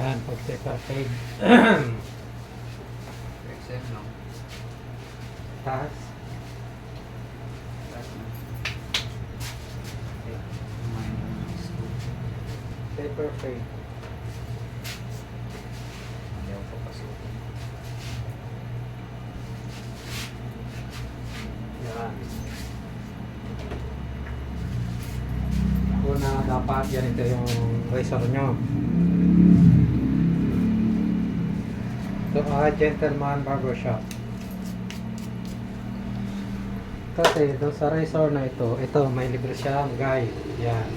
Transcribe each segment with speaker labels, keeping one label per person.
Speaker 1: Yan, pag-paper fade.
Speaker 2: XM lang.
Speaker 1: Taas.
Speaker 2: Taas na. Okay. Minus 2.
Speaker 1: Paper fade.
Speaker 2: Ayaw ko pasukin.
Speaker 1: Yan. Una, dapat yan ito yung razor nyo. Ito Gentleman Barbershop. Kasi doon sa razor na ito may libre siyang guide. Yan.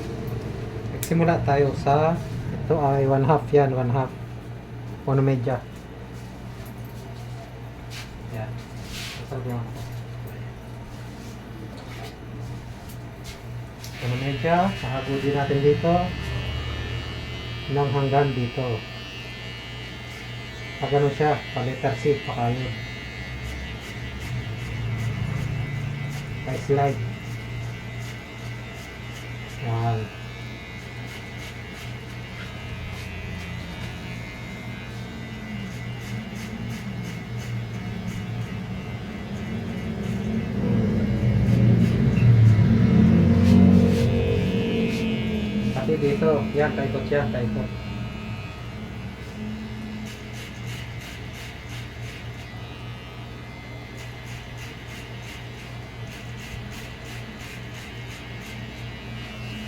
Speaker 1: Nagsimula tayo sa, ito ay 1/2 yan, 1/2. Una medya. Yan. Sabi mo. Una medya, nakagudi natin dito ng hanggang dito. Pag ano siya, pa-letter C, pa kayo. Pa-slide. Yan. Tapi dito, yan, kaikot siya, kaikot.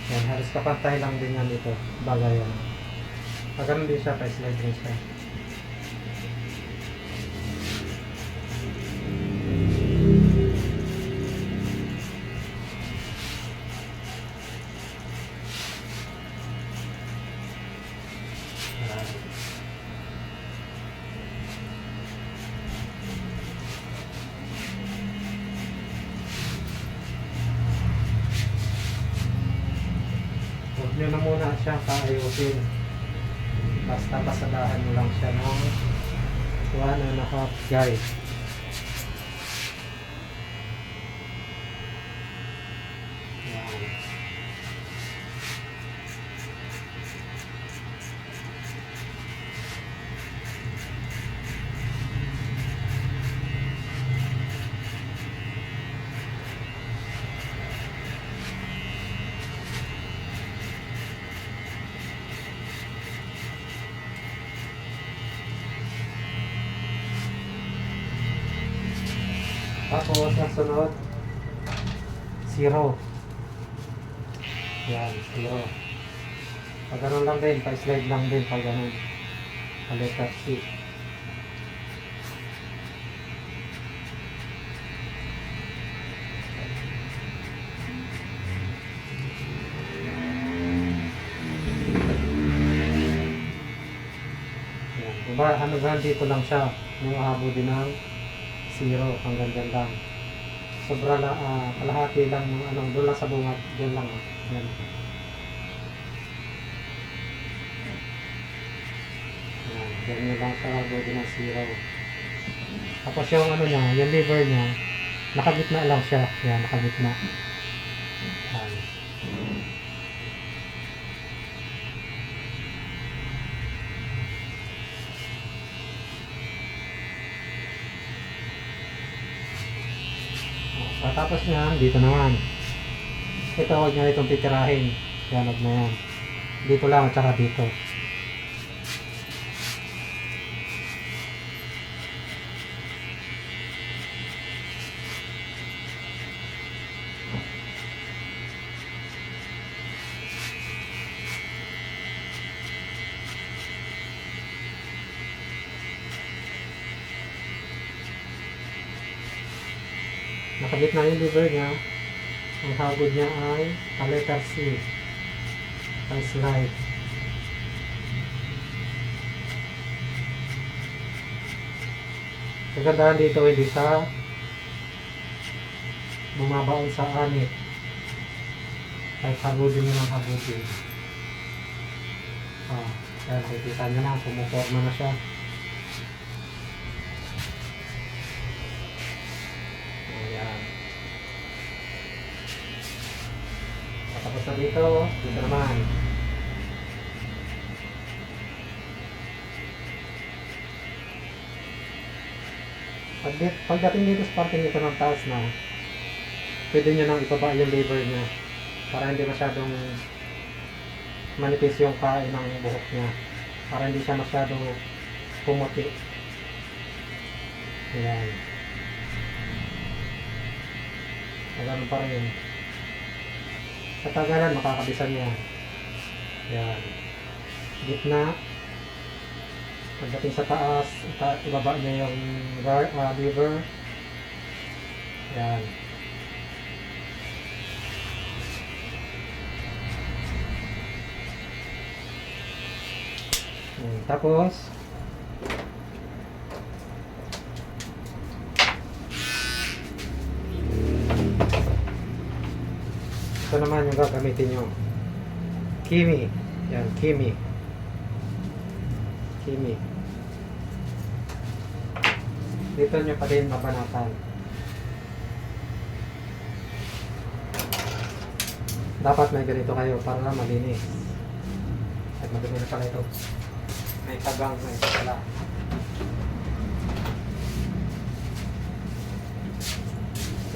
Speaker 1: Yan, halos kapantay lang din yan dito. Bagay yan. Pag ganun din siya, pa-slide rin siya. Yan. Huwag nyo na muna siya kaayusin. Basta pasadahan mo lang siya ng 1.5 guide. Yan. Tapos, ang sunod, 0. Yan, 0. Pag ganun lang din, pa-slide lang din, pag ganun. Pa-letter C. Yan. Diba, ano ba, dito lang siya. May mahabo din ng 0 hanggang dyan lang. Sobra na, kalahati lang ng ano, doon lang sa bunga, dyan lang. Yan. Yan, ganyan lang sa body ng 0. Tapos yung ano niya, yung liver niya, nakagitna lang siya. Yan, nakagitna. Yan. Tapos niyan, dito naman. Ito, huwag nyo itong titirahin. Yan, huwag na yan. Dito lang, at saka dito. Nakagitna yung liver niya. Ang hagod niya ay letter C. Ang slide. Kagandahan dito hindi sa bumabaon sa anit. Kahit hagodin nyo ng hagodin. Kaya nakikita nyo na, pumuporma na siya. Tapos na dito naman. Pagdating dito sa parting ito ng taas na, pwede nyo nang ibaba yung lever niya para hindi masyadong manipis yung kain ng buhok niya, para hindi siya masyadong pumuti. Ayan. Ganun pa rin. Sa tagalan, makakabisan niya. Ayan. Gitna. Pagdating sa taas, ibaba niya yung lever. Ayan. Tapos, ito naman yung gagamitin nyo. Kimi. Yan, Kimi. Kimi. Dito nyo pa din mabanatan. Dapat may ganito kayo para malinis. At madumi na pala ito. May tagang na ito pala.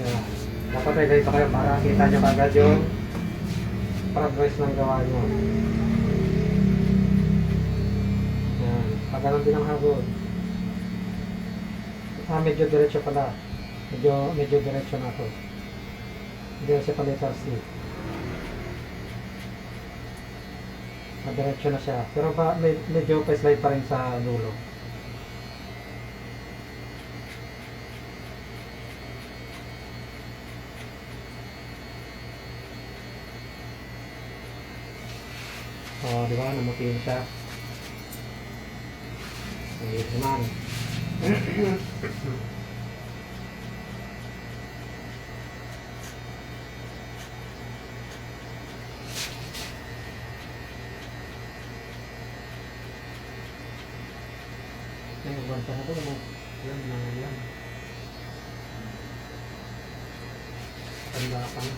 Speaker 1: Yan. Dapat may ganito kayo para kita nyo kagad yung progress ng gawa nyo. Yan. Pagkaroon din ang hagod. Medyo diretso pala. Medyo diretso na to. Hindi na siya pa letter C. Madiretso na siya. Pero medyo pa-slide pa rin sa dulo. Oh, di ba? Namutiin siya. Ayun naman. Yung banta na ito, yan na yan. Tanda ka na.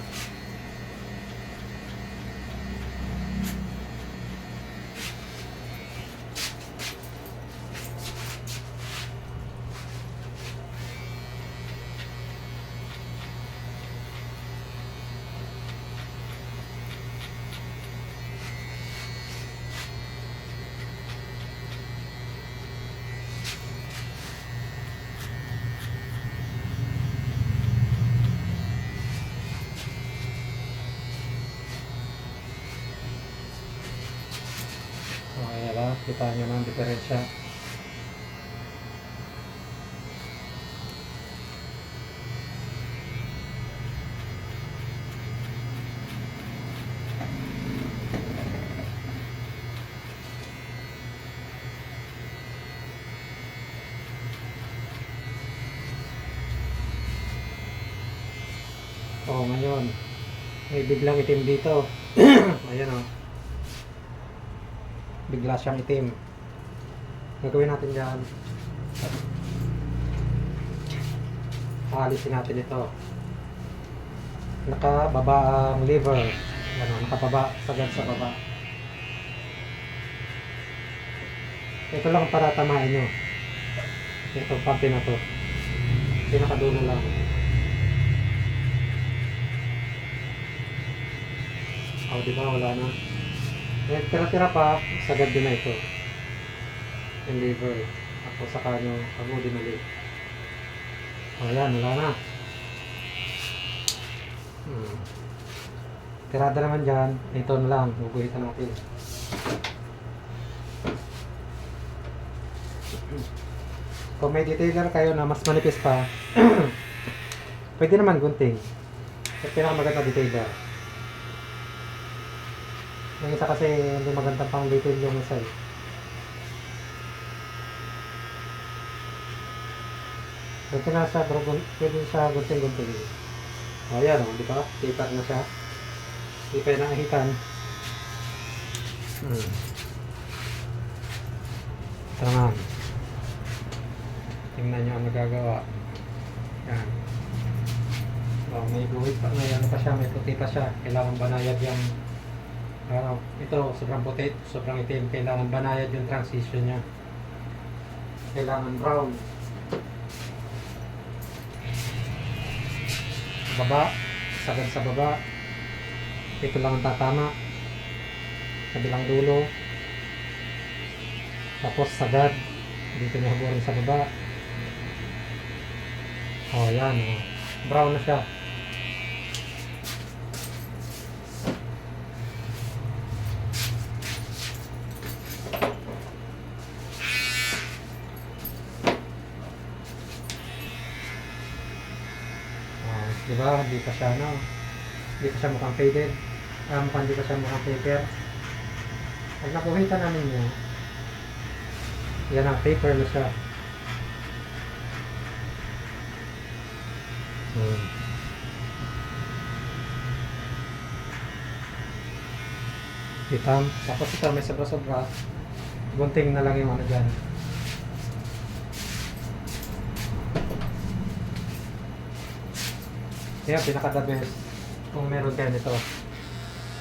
Speaker 1: Okay, ala, kita nyo na ang diferensya. Oh, ngayon, may biglang itim dito. Ayan o. Bigla siyang itim. Gagawin natin dyan. Aalisin natin ito. Nakababa ang lever. Ano, nakababa, sagad sa baba. Ito lang para tamahin nyo. Ito, parte na to. Pinakadulo lang. Oh, di ba? Wala na. Tira-tira pa, sagad din na ito. Yung lever. Ako saka nyo, pagod din ulit. O yan, wala na. Tirada naman dyan, ito na lang, guguhitan natin. Kung may detailer kayo na mas manipis pa, pwede naman gunting. At pinakamaganda detailer. Yung isa kasi hindi magandang pang detail yung isa eh. Pwede na siya, bro, pwede siya gunting-gunting. O yan o, di ba? Taper na siya. Hindi pa nakahitan. Ito naman. Tingnan nyo ang nagagawa. Yan. O, may buhit pa, may ano pa siya, may puti pa siya. Kailangan banayad yung ito, sobrang puti, sobrang itim. Kailangan banayad yung transition niya. Kailangan brown. baba, sagad sa baba. Dito lang ang tatama. Kabilang dulo. Tapos sagad. Dito niya haburin sa baba. Oh, yan. Oh. Brown na siya. Oh, di ba? Di pa siya, no? Di pa siya mukhang faded. Mukhang di pa siya mukhang paper. Pag nakuhitan namin niya, yan ang paper na siya. Hitam. Tapos ito may sobra-sobra. Gunting na lang yung ano dyan. Kaya pinaka-the best kung meron kayo nito.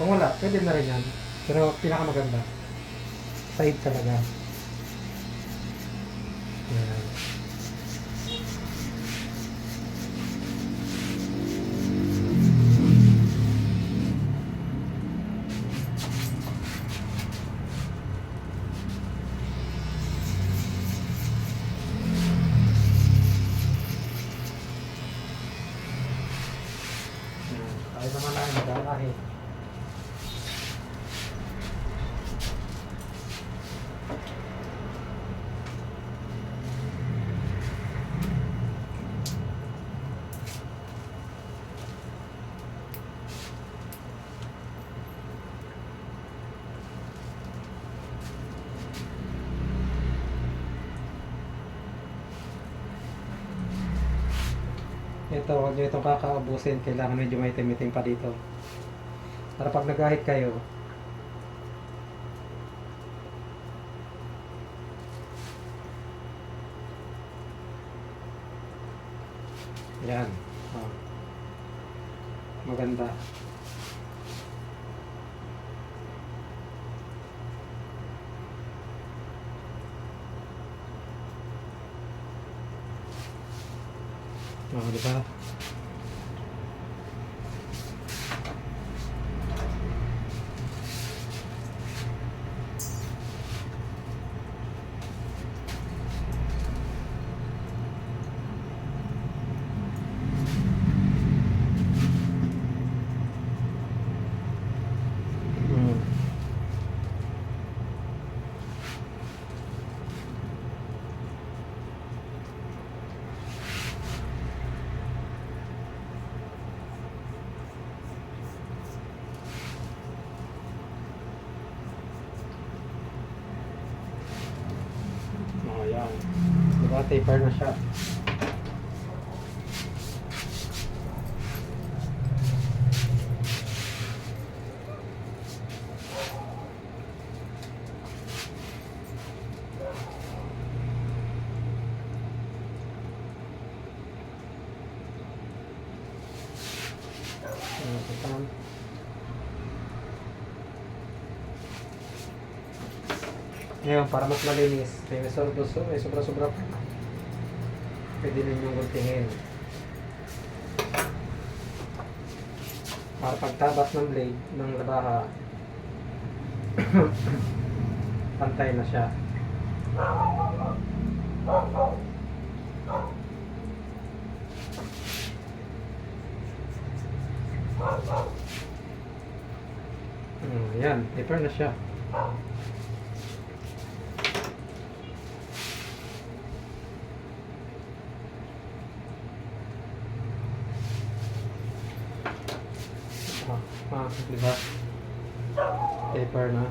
Speaker 1: Kung wala, pwede na rin yan. Pero pinaka-maganda. Side talaga. Yan. Ay naman na magalahi. Ito, huwag nyo itong kakaubusin. Kailangan medyo may timiting pa dito. Para pag nagahit kayo, yan. Oh. Maganda. Oh, di ba? Hmm. Oh, yan. Diba? Taper na siya. Ito. Ngayon, para mas malinis, may sobra-sobra pa. Pwede ninyong guntingin. Para pagtabas ng blade ng labaha, pantay na siya. Yan, taper na siya. Diba? Taper na.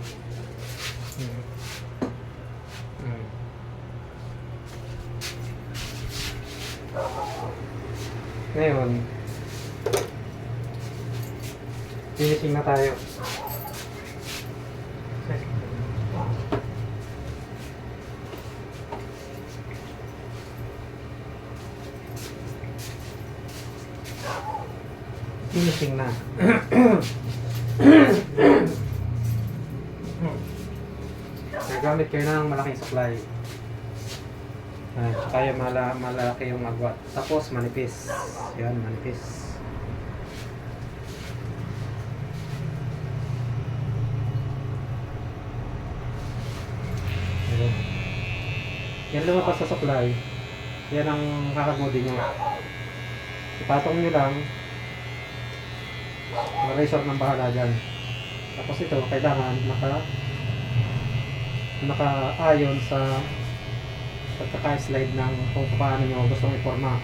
Speaker 1: Ngayon, finishing na tayo. Finishing na. Gagamit kayo ng malaking supply. Kaya malaki yung agwat. Tapos manipis. Yan, manipis. sigurado. Yan lumapas sa supply. Yan ang kakagudi nyo. Ipatong nyo lang. Ang razor ng bahala dyan. Tapos ito, kailangan naka-ayon sa pagkaka-slide ng kung paano nyo gustong iporma.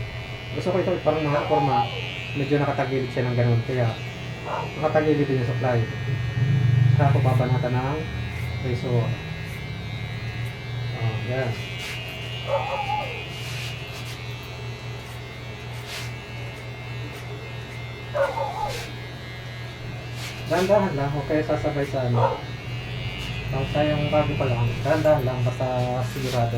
Speaker 1: Gusto ko ito parang mga iporma, medyo nakatagilid siya ng ganun. Kaya, nakatagilid din yung supply. Saka ako babanatan ng razor. Yan. Dahan-dahan lang, huwag kayo sasabay sa ano. Pag tayong bago pa lang, dahan-dahan lang, basta sigurado.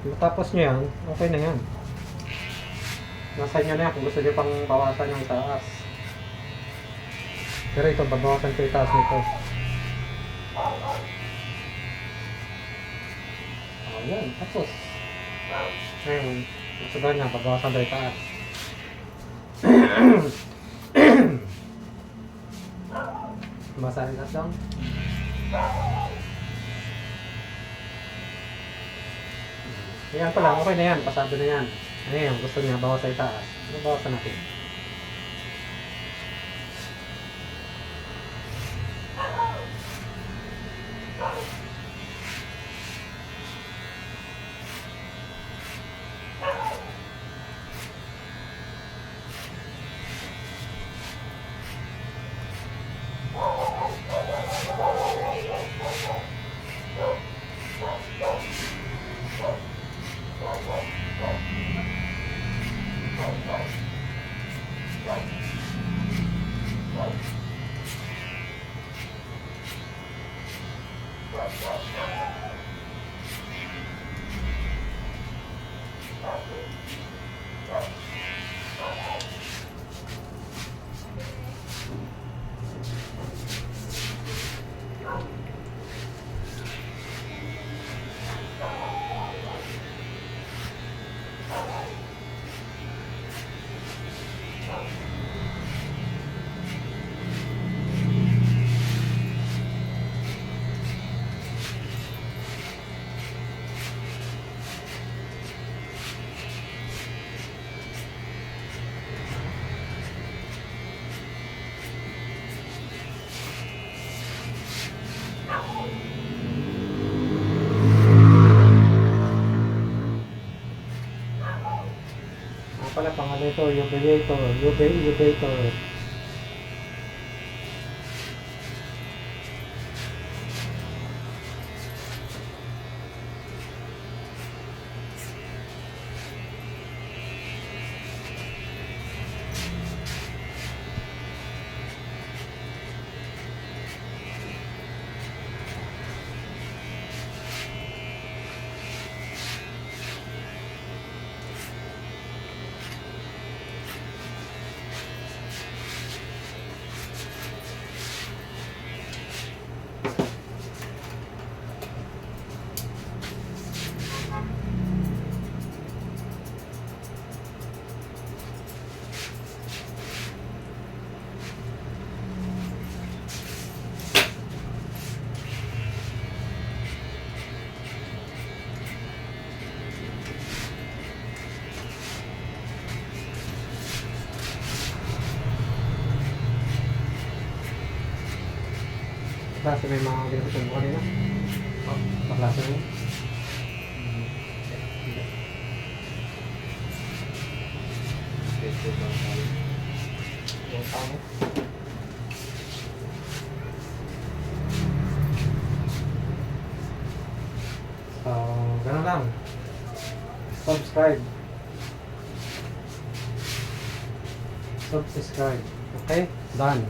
Speaker 1: Matapos nyo yan, okay na yan. Nasa inyo na yan kung gusto nyo pang bawasan yung taas. Pero ito, babawasan ko yung taas nito. Yan, tapos. Ngayon, masabahan niya, babawasan ko yung taas. Basahin lahat lang. Ayan pa lang, okay na yan, pasado na yan. Ayan, gusto niya bawas sa itaas. Ano bawasan natin? Pala pangalan ito, Ubiator. Klase may mga ginagawa mo kanina? Klase mo? Yung pangit. So, gano'n lang. Subscribe. Okay? Done.